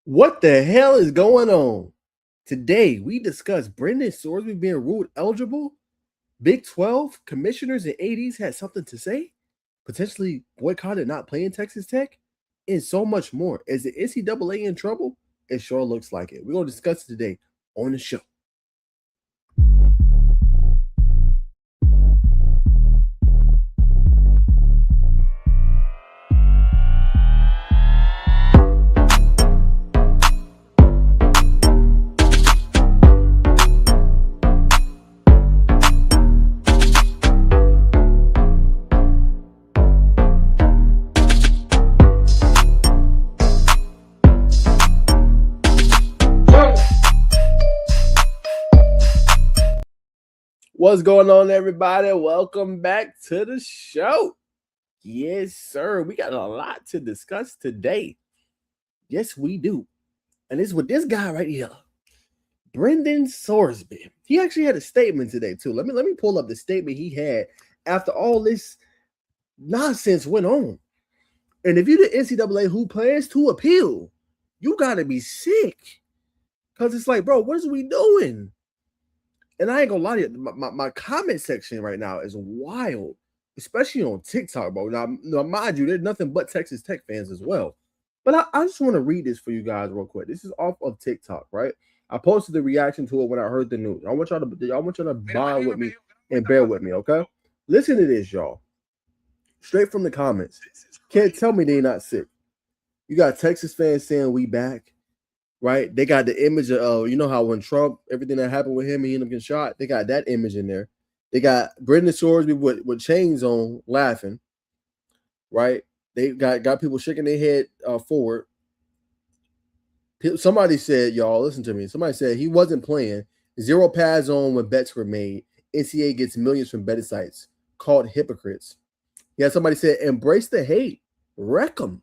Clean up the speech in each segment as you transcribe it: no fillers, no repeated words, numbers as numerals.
What the hell is going on? Today, we discuss Brendan Sorsby being ruled eligible. Big 12 commissioners and ADs had something to say, potentially boycotted not playing Texas Tech, and so much more. Is the NCAA in trouble? It sure looks like it. We're going to discuss it today on the show. What's going on, everybody? Welcome back to the show. Yes, sir. We got a lot to discuss today. Yes, we do. And it's with this guy right here, Brendan Sorsby. He actually had a statement today, too. Let me pull up the statement he had after all this nonsense went on. And if you're the NCAA who plans to appeal, you got to be sick. Because it's like, bro, what is we doing? And I ain't gonna lie to you, my comment section right now is wild, especially on TikTok, bro. Now, mind you, there's nothing but Texas Tech fans as well. But I just want to read this for you guys real quick. This is off of TikTok, right? I posted the reaction to it when I heard the news. I want y'all to bond with me and bear with me, okay? Listen to this, y'all. Straight from the comments. Can't tell me they're not sick. You got Texas fans saying we back. Right, they got the image of, you know how when Trump, everything that happened with him, he ended up getting shot. They got that image in there. They got Brendan Sorsby with chains on, laughing. Right, they got people shaking their head forward. Somebody said, y'all, listen to me. Somebody said he wasn't playing. 0 pads on when bets were made. NCAA gets millions from betting sites. Called hypocrites. Yeah, somebody said embrace the hate, wreck them.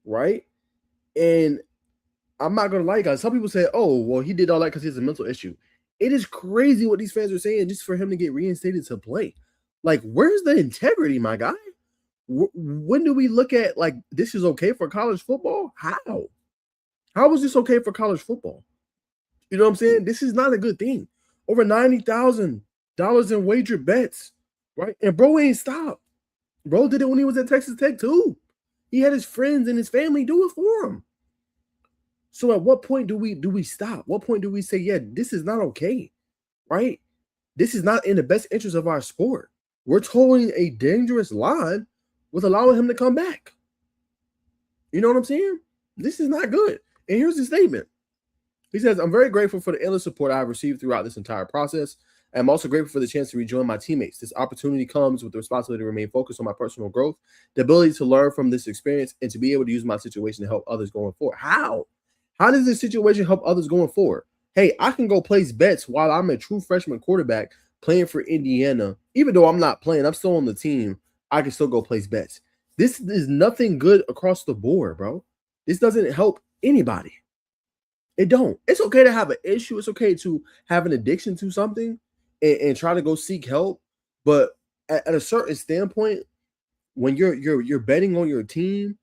Right, and I'm not gonna lie, guys. Some people say, "Oh, well, he did all that because he has a mental issue." It is crazy what these fans are saying just for him to get reinstated to play. Like, where's the integrity, my guy? When do we look at like this is okay for college football? How is this okay for college football? You know what I'm saying? This is not a good thing. Over $90,000 in wager bets, right? And bro ain't stopped. Bro did it when he was at Texas Tech too. He had his friends and his family do it for him. So at what point do we stop? What point do we say, yeah, this is not okay, right? This is not in the best interest of our sport. We're towing a dangerous line with allowing him to come back. You know what I'm saying? This is not good. And here's the statement. He says, I'm very grateful for the endless support I've received throughout this entire process. I'm also grateful for the chance to rejoin my teammates. This opportunity comes with the responsibility to remain focused on my personal growth, the ability to learn from this experience, and to be able to use my situation to help others going forward. How? How does this situation help others going forward? Hey, I can go place bets while I'm a true freshman quarterback playing for Indiana. Even though I'm not playing, I'm still on the team. I can still go place bets. This is nothing good across the board, bro. This doesn't help anybody. It don't. It's okay to have an issue. It's okay to have an addiction to something and try to go seek help. But at a certain standpoint, when you're betting on your team,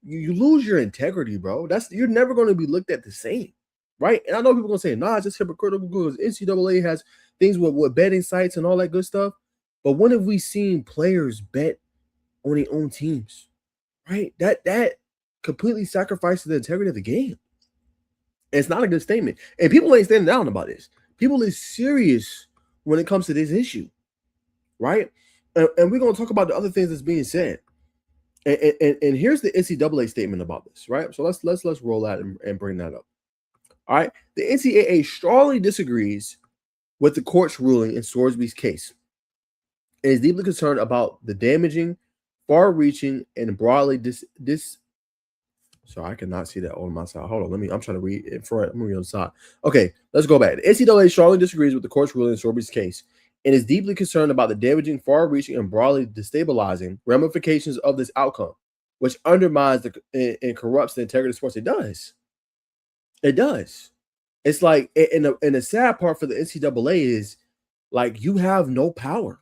you lose your integrity, bro. You're never going to be looked at the same, right? And I know people are going to say, nah, it's just hypocritical because NCAA has things with betting sites and all that good stuff. But when have we seen players bet on their own teams, right? That completely sacrifices the integrity of the game. And it's not a good statement. And people ain't standing down about this. People is serious when it comes to this issue, right? And we're going to talk about the other things that's being said. And here's the NCAA statement about this, right? So let's roll that and bring that up. All right. The NCAA strongly disagrees with the court's ruling in Sorsby's case and is deeply concerned about the damaging, far-reaching, and broadly Sorry, I cannot see that on my side. Hold on, I'm trying to read it for it. I'm read on the side. Okay, let's go back. The NCAA strongly disagrees with the court's ruling in Sorby's case and is deeply concerned about the damaging, far-reaching, and broadly destabilizing ramifications of this outcome, which undermines and corrupts the integrity of sports. It does. It does. It's like, and the sad part for the NCAA is, like, you have no power.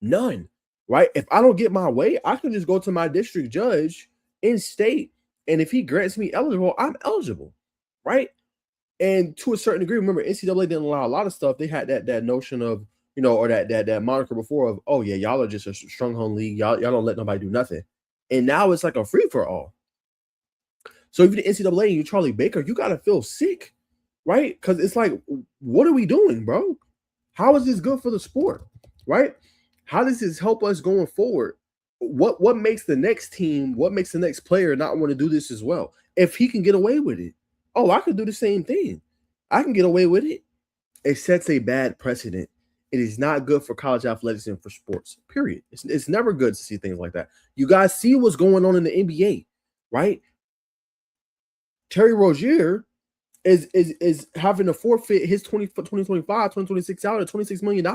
None. Right? If I don't get my way, I can just go to my district judge in state And if he grants me eligible, I'm eligible, right? And to a certain degree, remember, NCAA didn't allow a lot of stuff. They had that notion of, or that moniker before of, oh yeah, y'all are just a stronghold league. Y'all don't let nobody do nothing. And now it's like a free for all. So if you're the NCAA and you're Charlie Baker, you gotta feel sick, right? Because it's like, what are we doing, bro? How is this good for the sport, right? How does this help us going forward? What makes the next team, what makes the next player not want to do this as well? If he can get away with it, oh, I could do the same thing. I can get away with it. It sets a bad precedent. It is not good for college athletics and for sports, period. It's never good to see things like that. You guys see what's going on in the NBA, right? Terry Rozier is having to forfeit his 2025, 2026 salary, $26 million,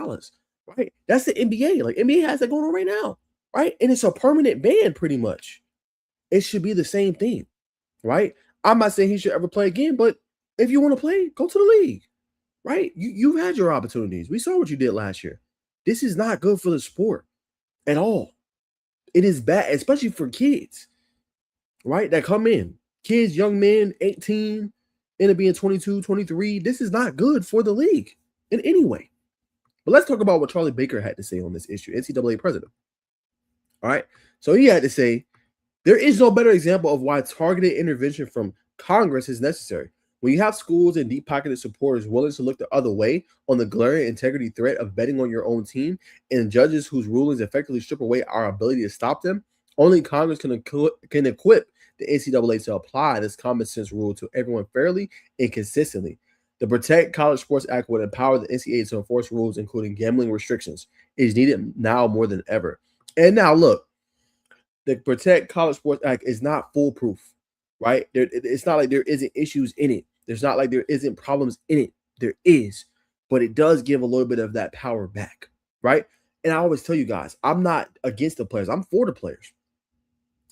right? That's the NBA. Like, NBA has that going on right now, right? And it's a permanent ban, pretty much. It should be the same thing, right? I'm not saying he should ever play again, but if you want to play, go to the league, right? You've had your opportunities. We saw what you did last year. This is not good for the sport at all. It is bad, especially for kids, right, that come in. Kids, young men, 18, end up being 22, 23. This is not good for the league in any way. But let's talk about what Charlie Baker had to say on this issue, NCAA president. All right. So he had to say, there is no better example of why targeted intervention from Congress is necessary. When you have schools and deep-pocketed supporters willing to look the other way on the glaring integrity threat of betting on your own team and judges whose rulings effectively strip away our ability to stop them, only Congress can equip the NCAA to apply this common sense rule to everyone fairly and consistently. The Protect College Sports Act would empower the NCAA to enforce rules, including gambling restrictions. It is needed now more than ever. And now, look, the Protect College Sports Act is not foolproof, right? It's not like there isn't issues in it. There's not like there isn't problems in it. There is, but it does give a little bit of that power back, right? And I always tell you guys, I'm not against the players. I'm for the players.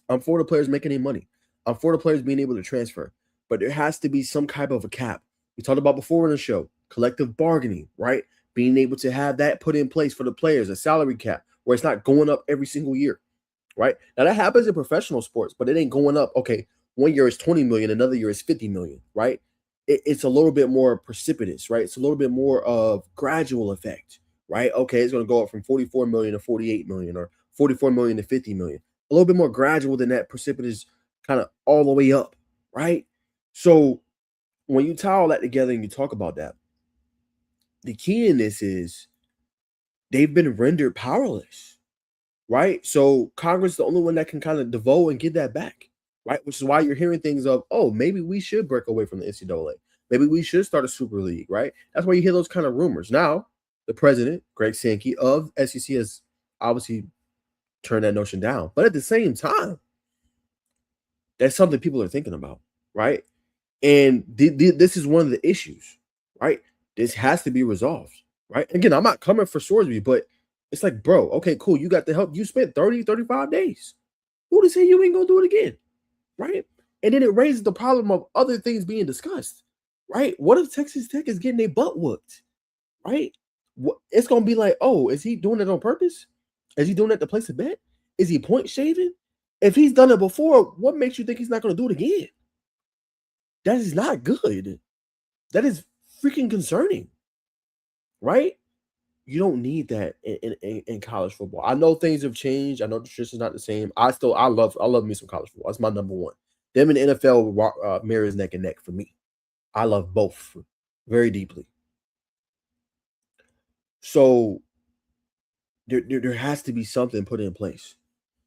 I'm for the players making any money. I'm for the players being able to transfer. But there has to be some type of a cap. We talked about before in the show, collective bargaining, right? Being able to have that put in place for the players, a salary cap where it's not going up every single year, right? Now that happens in professional sports, but it ain't going up. Okay, one year is 20 million, another year is 50 million, right? It's a little bit more precipitous, right? It's a little bit more of gradual effect, right? Okay, it's going to go up from 44 million to 48 million or 44 million to 50 million. A little bit more gradual than that precipitous kind of all the way up, right? So when you tie all that together and you talk about that, the key in this is they've been rendered powerless, right? So Congress is the only one that can kind of devote and get that back, right? Which is why you're hearing things of, oh, maybe we should break away from the NCAA. Maybe we should start a super league, right? That's why you hear those kind of rumors. Now, the president, Greg Sankey of SEC, has obviously turned that notion down. But at the same time, that's something people are thinking about, right? And this is one of the issues, right? This has to be resolved, right? Again, I'm not coming for Sorsby, but it's like, bro, okay, cool. You got the help. You spent 30, 35 days. Who to say you ain't going to do it again, right? And then it raises the problem of other things being discussed, right? What if Texas Tech is getting their butt whooped, right? It's going to be like, oh, is he doing it on purpose? Is he doing that to place a bet? Is he point shaving? If he's done it before, what makes you think he's not going to do it again? That is not good. That is freaking concerning, right? You don't need that in college football. I know things have changed. I know the tradition is not the same. I love me some college football. That's my number one. Them and the NFL mirrors neck and neck for me. I love both very deeply. So there has to be something put in place.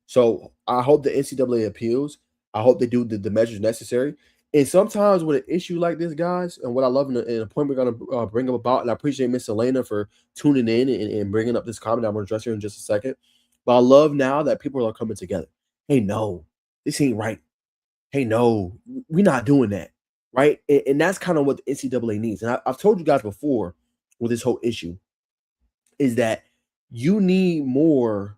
So I hope the NCAA appeals. I hope they do the measures necessary. And sometimes with an issue like this, guys, and what I love in the point we're going to bring up about, and I appreciate Miss Elena for tuning in and bringing up this comment I'm going to address here in just a second. But I love now that people are coming together. Hey, no, this ain't right. Hey, no, we're not doing that, right? And that's kind of what the NCAA needs. And I've told you guys before with this whole issue is that you need more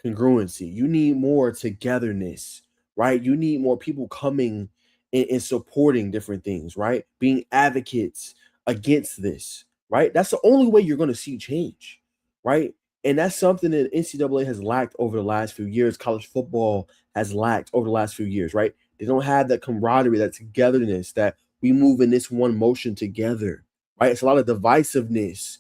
congruency. You need more togetherness, right? You need more people coming and supporting different things, right? Being advocates against this, right? That's the only way you're going to see change, right? And that's something that NCAA has lacked over the last few years. College football has lacked over the last few years, right? They don't have that camaraderie, that togetherness, that we move in this one motion together, right? It's a lot of divisiveness.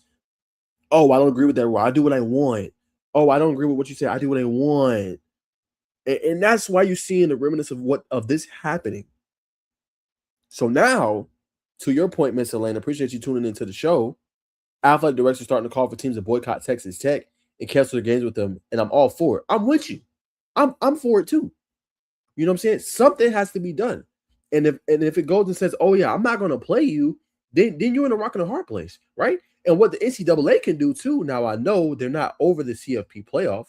Oh, I don't agree with that rule. I do what I want. Oh, I don't agree with what you say. I do what I want. And that's why you're seeing the remnants of this happening. So now, to your point, Miss Elaine, appreciate you tuning into the show. Athletic directors starting to call for teams to boycott Texas Tech and cancel their games with them, and I'm all for it. I'm with you. I'm for it too. You know what I'm saying? Something has to be done. And if it goes and says, "Oh yeah, I'm not going to play you," then you're in a rock and a hard place, right? And what the NCAA can do too. Now I know they're not over the CFP playoff,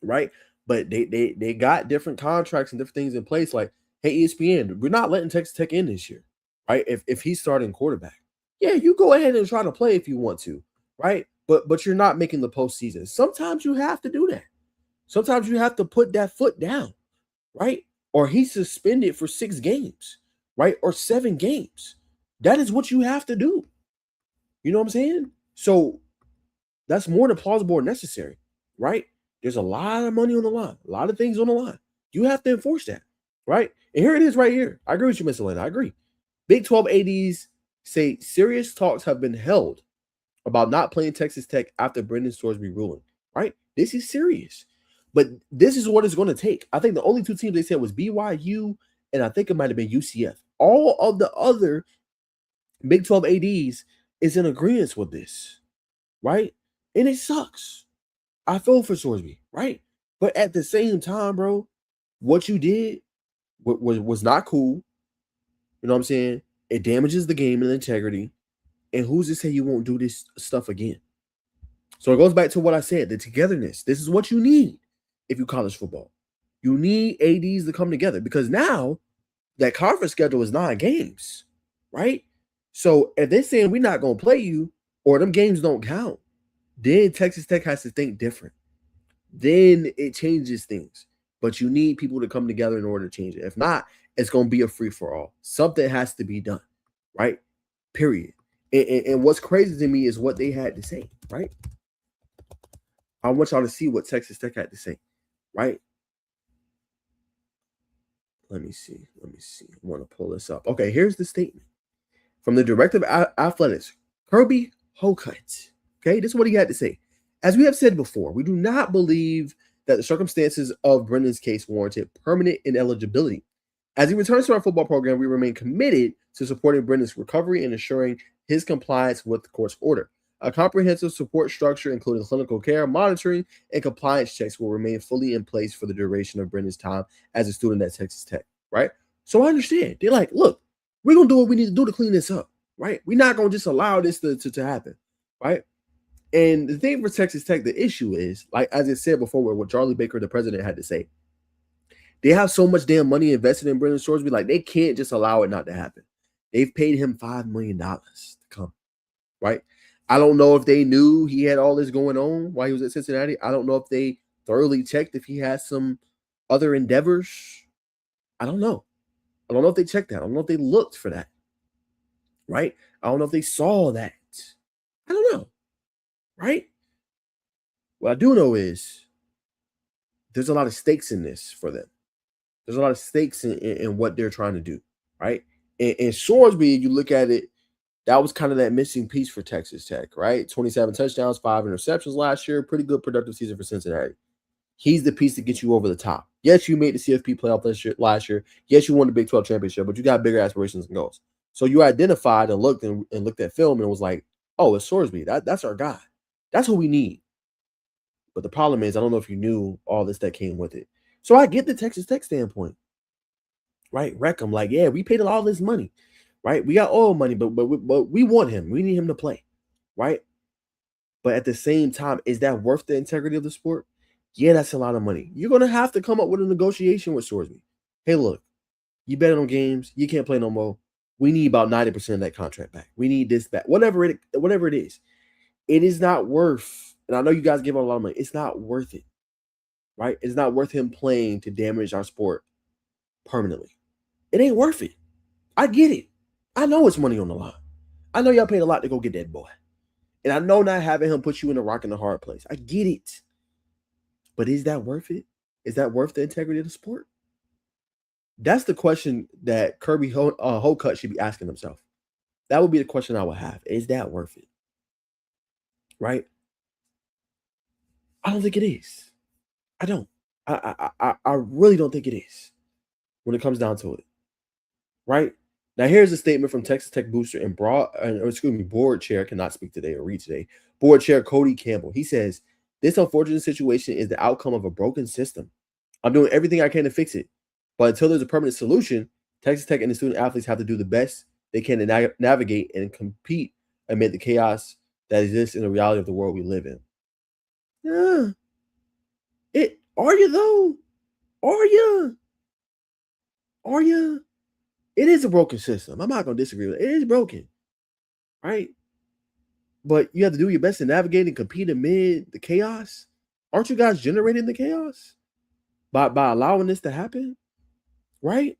right? But they got different contracts and different things in place. Like, hey, ESPN, we're not letting Texas Tech in this year, right? If he's starting quarterback, yeah, you go ahead and try to play if you want to, right? But you're not making the postseason. Sometimes you have to do that. Sometimes you have to put that foot down, right? Or he's suspended for 6 games, right? Or 7 games. That is what you have to do. You know what I'm saying? So that's more than plausible or necessary, right? There's a lot of money on the line, a lot of things on the line. You have to enforce that, right? And here it is right here. I agree with you, Miss Elena. I agree. Big 12 ADs say serious talks have been held about not playing Texas Tech after Brendan Sorsby ruling, right? This is serious. But this is what it's going to take. I think the only 2 teams they said was BYU, and I think it might have been UCF. All of the other Big 12 ADs is in agreement with this, right? And it sucks. I feel for Sorsby, right? But at the same time, bro, what you did was not cool. You know what I'm saying? It damages the game and integrity. And who's to say you won't do this stuff again? So it goes back to what I said, the togetherness. This is what you need if you college football. You need ADs to come together because now that conference schedule is 9 games, right? So if they're saying we're not going to play you or them games don't count, then Texas Tech has to think different. Then it changes things. But you need people to come together in order to change it. If not, it's going to be a free-for-all. Something has to be done, right? Period. And what's crazy to me is what they had to say, right? I want y'all to see what Texas Tech had to say, right? Let me see. I want to pull this up. Okay, here's the statement from the director of athletics, Kirby Hocutt. Okay, this is what he had to say. As we have said before, we do not believe that the circumstances of Brendan's case warranted permanent ineligibility. As he returns to our football program, we remain committed to supporting Brendan's recovery and ensuring his compliance with the court's order. A comprehensive support structure, including clinical care, monitoring, and compliance checks, will remain fully in place for the duration of Brendan's time as a student at Texas Tech, right? So I understand. They're like, look, we're going to do what we need to do to clean this up, right? We're not going to just allow this to happen, right? And the thing for Texas Tech, the issue is, like as I said before, what Charlie Baker, the president, had to say, they have so much damn money invested in Brendan Sorsby, like they can't just allow it not to happen. They've paid him $5 million to come, right? I don't know if they knew he had all this going on while he was at Cincinnati. I don't know if they thoroughly checked if he has some other endeavors. I don't know. I don't know if they checked that. I don't know if they looked for that, right? I don't know if they saw that. I don't know, right? What I do know is there's a lot of stakes in this for them. There's a lot of stakes in what they're trying to do, right? And Sorsby, you look at it, that was kind of that missing piece for Texas Tech, right? 27 touchdowns, 5 interceptions last year. Pretty good productive season for Cincinnati. He's the piece to get you over the top. Yes, you made the CFP playoff last year. Yes, you won the Big 12 championship, but you got bigger aspirations and goals. So you identified and looked at film and was like, oh, it's Sorsby. That's our guy. That's who we need. But the problem is, I don't know if you knew all this that came with it. So I get the Texas Tech standpoint, right? Wreck him. Like, yeah, we paid all this money. Right? We got oil money, but we want him. We need him to play, right? But at the same time, is that worth the integrity of the sport? Yeah, that's a lot of money. You're going to have to come up with a negotiation with Sorsby. Hey, look, you bet on games. You can't play no more. We need about 90% of that contract back. We need this back. Whatever it is. It is not worth, and I know you guys give him a lot of money. It's not worth it, right? It's not worth him playing to damage our sport permanently. It ain't worth it. I get it. I know it's money on the line. I know y'all paid a lot to go get that boy. And I know not having him put you in a rock and a hard place. I get it. But is that worth it? Is that worth the integrity of the sport? That's the question that Kirby Hocutt should be asking himself. That would be the question I would have. Is that worth it? Right? I don't think it is. I don't. I really don't think it is when it comes down to it. Right? Now, here's a statement from Texas Tech booster and board chair, cannot speak today or read today. Board chair Cody Campbell. He says, this unfortunate situation is the outcome of a broken system. I'm doing everything I can to fix it. But until there's a permanent solution, Texas Tech and the student athletes have to do the best they can to navigate and compete amid the chaos that exists in the reality of the world we live in. Yeah. Are you though? Are you? Are you? It is a broken system. I'm not going to disagree with it. It is broken, right? But you have to do your best to navigate and compete amid the chaos. Aren't you guys generating the chaos by allowing this to happen, right?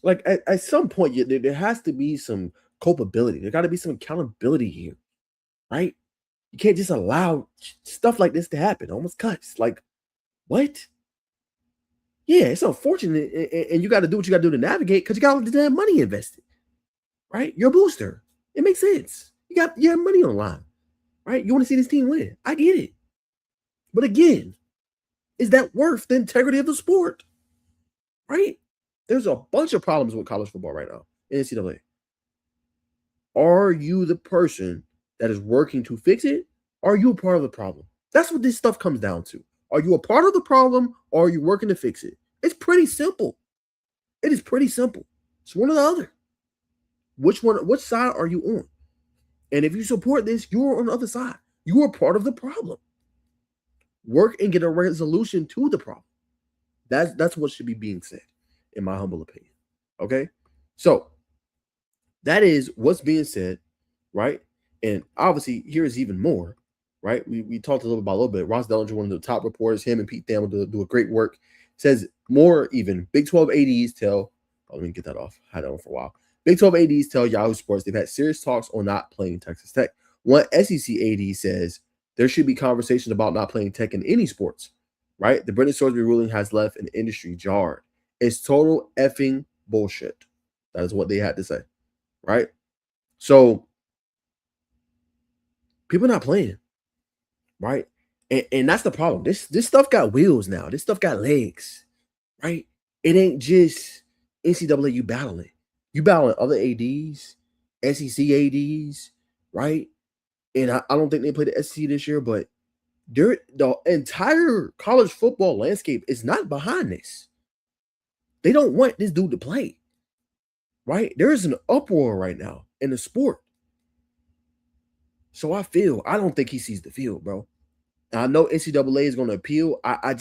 Like at some point, there has to be some culpability. There got to be some accountability here, right? You can't just allow stuff like this to happen. Almost cuts. Like, what? Yeah, it's unfortunate, and you got to do what you got to do to navigate because you got all the damn money invested, right? You're a booster. It makes sense. You have money on the line, right? You want to see this team win. I get it. But again, is that worth the integrity of the sport, right? There's a bunch of problems with college football right now in NCAA. Are you the person that is working to fix it? Or are you a part of the problem? That's what this stuff comes down to. Are you a part of the problem or are you working to fix it? It's pretty simple. It is pretty simple. It's one or the other. Which side are you on? And if you support this, you're on the other side. You are part of the problem. Work and get a resolution to the problem. That's what should be being said, in my humble opinion. Okay? So that is what's being said, right? And obviously, here's even more, right? We talked a little bit. Ross Dellinger, one of the top reporters, him and Pete Thamel do a great work. Says more even. Big 12 ADs tell, let me get that off. I had that on for a while. Big 12 ADs tell Yahoo Sports they've had serious talks on not playing Texas Tech. One SEC AD says there should be conversations about not playing Tech in any sports, right? The Brendan Sorsby ruling has left an industry jarred. It's total effing bullshit. That is what they had to say, right? So people not playing, right? And that's the problem. This stuff got wheels now. This stuff got legs, right? It ain't just NCAA you battling. You battling other ADs, SEC ADs, right? And I don't think they played the SEC this year, but the entire college football landscape is not behind this. They don't want this dude to play, right? There is an uproar right now in the sport. So I don't think he sees the field, bro. And I know NCAA is going to appeal. I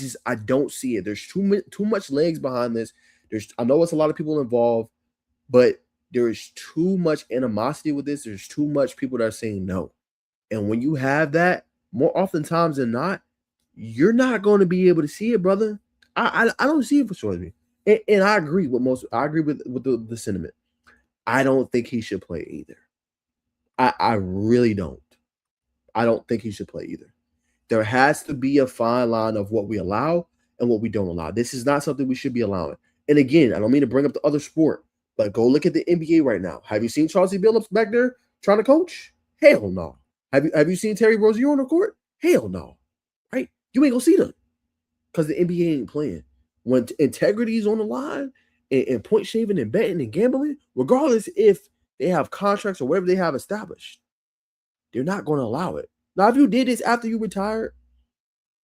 don't see it. There's too much legs behind this. I know it's a lot of people involved, but there is too much animosity with this. There's too much people that are saying no. And when you have that, more oftentimes than not, you're not going to be able to see it, brother. I don't see it for sure. And I agree with the sentiment. I don't think he should play either. I really don't. I don't think he should play either. There has to be a fine line of what we allow and what we don't allow. This is not something we should be allowing. And again, I don't mean to bring up the other sport, but go look at the NBA right now. Have you seen Chauncey Billups back there trying to coach? Hell no. Have you seen Terry Rozier on the court? Hell no. Right? You ain't gonna see them because the NBA ain't playing. When integrity is on the line and point shaving and betting and gambling, regardless if they have contracts or whatever they have established, they're not going to allow it. Now, if you did this after you retired,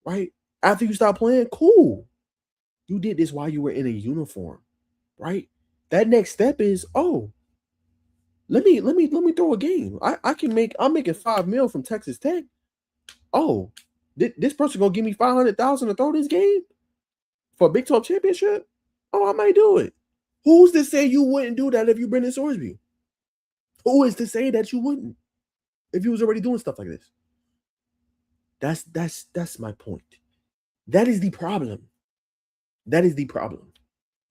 right? After you stopped playing, cool. You did this while you were in a uniform, right? That next step is, let me throw a game. I'm making $5 million from Texas Tech. Oh, this person gonna give me $500,000 to throw this game for a Big 12 championship? Oh, I might do it. Who's to say you wouldn't do that if you Brendan Sorsby? Who is to say that you wouldn't if you was already doing stuff like this? That's my point. That is the problem. That is the problem.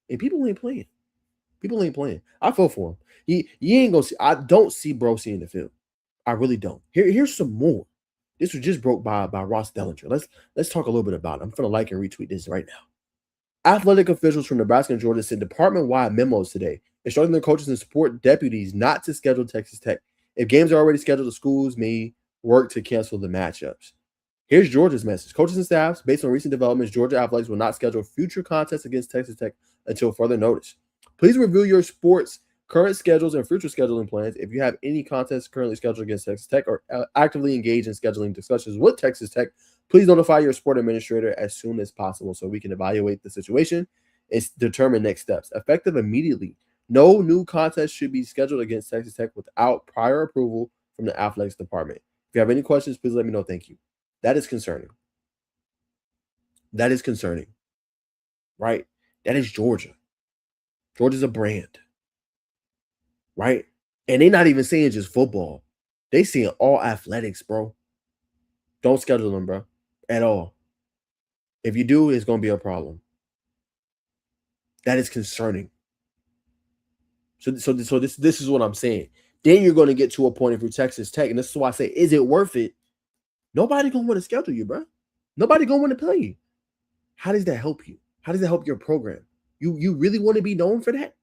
And people ain't playing. People ain't playing. I feel for him. You ain't gonna see. I don't see bro seeing the field. I really don't. Here's some more. This was just broke by Ross Dellinger. Let's talk a little bit about it. I'm gonna like and retweet this right now. Athletic officials from Nebraska and Georgia sent department-wide memos today instructing their coaches and support deputies not to schedule Texas Tech. If games are already scheduled, the schools may work to cancel the matchups. Here's Georgia's message. Coaches and staffs, based on recent developments, Georgia Athletics will not schedule future contests against Texas Tech until further notice. Please review your sports current schedules and future scheduling plans. If you have any contests currently scheduled against Texas Tech or actively engage in scheduling discussions with Texas Tech, please notify your sport administrator as soon as possible so we can evaluate the situation and determine next steps. Effective immediately. No new contests should be scheduled against Texas Tech without prior approval from the athletics department. If you have any questions, please let me know. Thank you. That is concerning. That is concerning. Right? That is Georgia. Georgia's a brand. Right? And they're not even saying just football. They saying all athletics, bro. Don't schedule them, bro. At all. If you do, it's going to be a problem. That is concerning. So this is what I'm saying. Then you're going to get to a point if you're Texas Tech, and this is why I say, is it worth it? Nobody going to want to schedule you, bro. Nobody going to want to play you. How does that help you? How does that help your program? You really want to be known for that?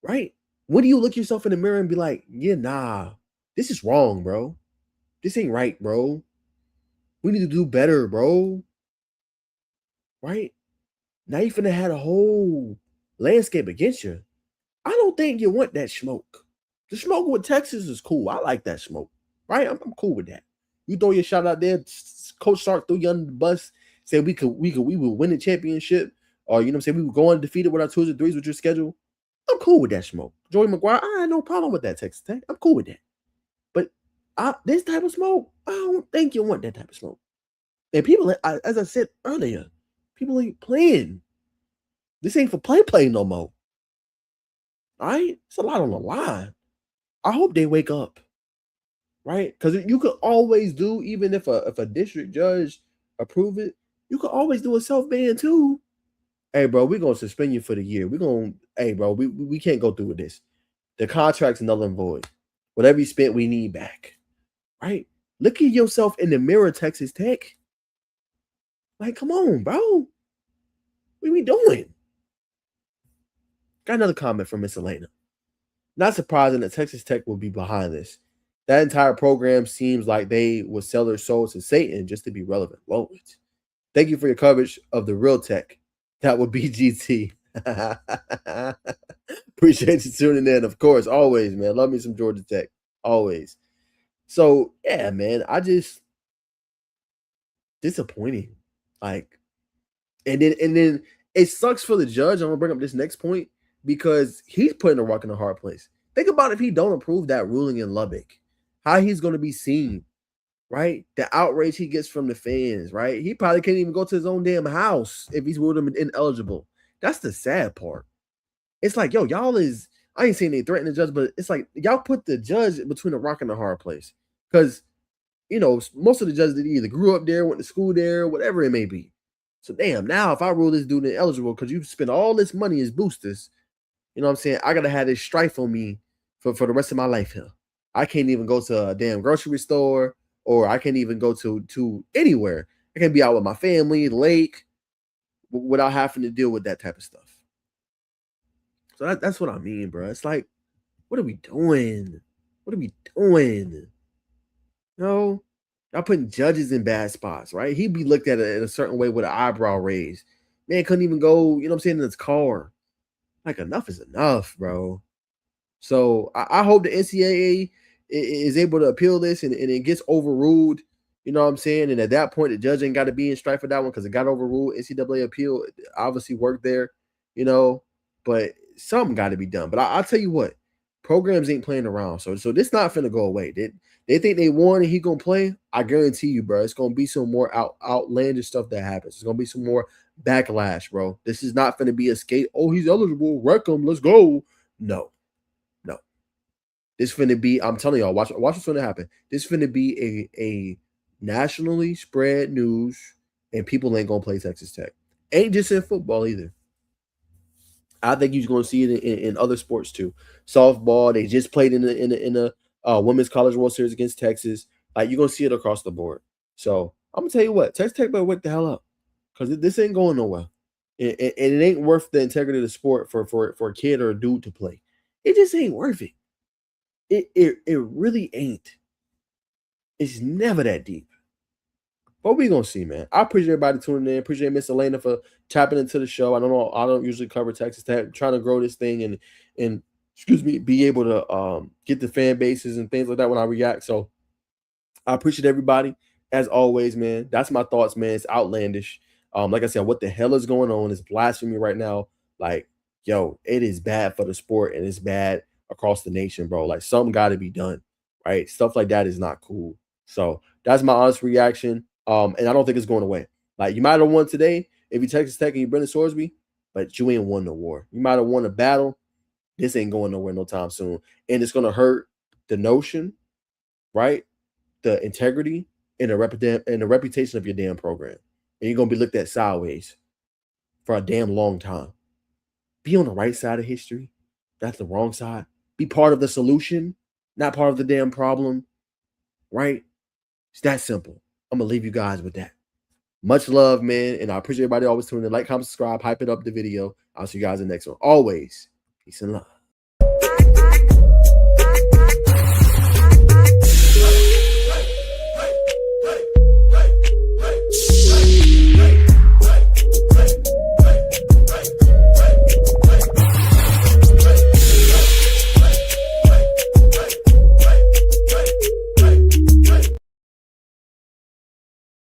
Right? When do you look yourself in the mirror and be like, yeah, nah, this is wrong, bro. This ain't right, bro. We need to do better, bro. Right? Now you finna have a whole landscape against you. I don't think you want that smoke. The smoke with Texas is cool. I like that smoke. Right? I'm cool with that. You throw your shot out there, Coach Sark threw you under the bus, said we would win the championship, or you know what I'm saying, we would go undefeated with our 2s and 3s with your schedule. I'm cool with that smoke. Joey McGuire, I had no problem with that, Texas Tech. I'm cool with that. But this type of smoke, I don't think you want that type of smoke. And people, as I said earlier, people ain't playing. This ain't for play no more. All right? It's a lot on the line. I hope they wake up. Right? Because you could always do, even if a district judge approve it, you could always do a self-ban too. Hey, bro, we're going to suspend you for the year. Hey, bro, we can't go through with this. The contract's null and void. Whatever you spent, we need back. Right? Look at yourself in the mirror, Texas Tech. Like, come on, bro. What are we doing? Got another comment from Miss Elena. Not surprising that Texas Tech will be behind this. That entire program seems like they would sell their souls to Satan just to be relevant. Whoa. Thank you for your coverage of the real tech. That would be GT. Appreciate you tuning in. Of course, always, man. Love me some Georgia Tech. Always. So, yeah, man. Disappointing. Like, and then it sucks for the judge. I'm gonna bring up this next point because he's putting a rock in a hard place. Think about if he don't approve that ruling in Lubbock, how he's gonna be seen, right? The outrage he gets from the fans, right? He probably can't even go to his own damn house if he's ruled him ineligible. That's the sad part. It's like, yo, I ain't saying they threaten the judge, but it's like y'all put the judge between a rock and a hard place. Because, you know, most of the judges that either grew up there, went to school there, whatever it may be. So damn, now if I rule this dude ineligible because you spend all this money as boosters, you know what I'm saying? I gotta have this strife on me for the rest of my life here. I can't even go to a damn grocery store, or I can't even go to anywhere. I can be out with my family, the lake, without having to deal with that type of stuff. So that's what I mean, bro. It's like, what are we doing? What are we doing? No, y'all putting judges in bad spots, right? He'd be looked at in a certain way with an eyebrow raised. Man couldn't even go, you know what I'm saying, in his car. Like, enough is enough, bro. So I hope the NCAA is able to appeal this and it gets overruled. You know what I'm saying? And at that point, the judge ain't got to be in strife for that one because it got overruled. NCAA appeal obviously worked there, you know, but something got to be done. But I'll tell you what, programs ain't playing around. So this not finna go away. They think they won and he gonna play. I guarantee you, bro, it's gonna be some more outlandish stuff that happens. It's gonna be some more backlash, bro. This is not gonna be a skate. Oh, he's eligible. Wreck him. Let's go. No. This finna be, I'm telling y'all, watch what's gonna happen. This finna be a nationally spread news, and people ain't gonna play Texas Tech. Ain't just in football either. I think you're gonna see it in other sports too. Softball, they just played in the Women's College World Series against Texas. Like, you're gonna see it across the board. So I'm gonna tell you what, Texas Tech better wake the hell up, because this ain't going nowhere. And it ain't worth the integrity of the sport for a kid or a dude to play. It just ain't worth it. It really ain't. It's never that deep. But we gonna see, man. I appreciate everybody tuning in. Appreciate Miss Elena for tapping into the show. I don't usually cover Texas Tech. Trying to grow this thing and excuse me, be able to get the fan bases and things like that when I react. So I appreciate everybody. As always, man. That's my thoughts, man. It's outlandish. Like I said, what the hell is going on? It's blasphemy right now. Like, yo, it is bad for the sport and it's bad across the nation, bro. Like, something got to be done, right? Stuff like that is not cool. So that's my honest reaction. And I don't think it's going away. Like, you might have won today if you Texas Tech and you Brendan Sorsby, but you ain't won no war. You might have won a battle. This ain't going nowhere no time soon. And it's going to hurt the notion, right? The integrity and the reputation of your damn program. And you're going to be looked at sideways for a damn long time. Be on the right side of history, not the wrong side. Be part of the solution, not part of the damn problem, right? It's that simple. I'm going to leave you guys with that. Much love, man. And I appreciate everybody always tuning in. Like, comment, subscribe, hype it up the video. I'll see you guys in the next one. Always, peace and love.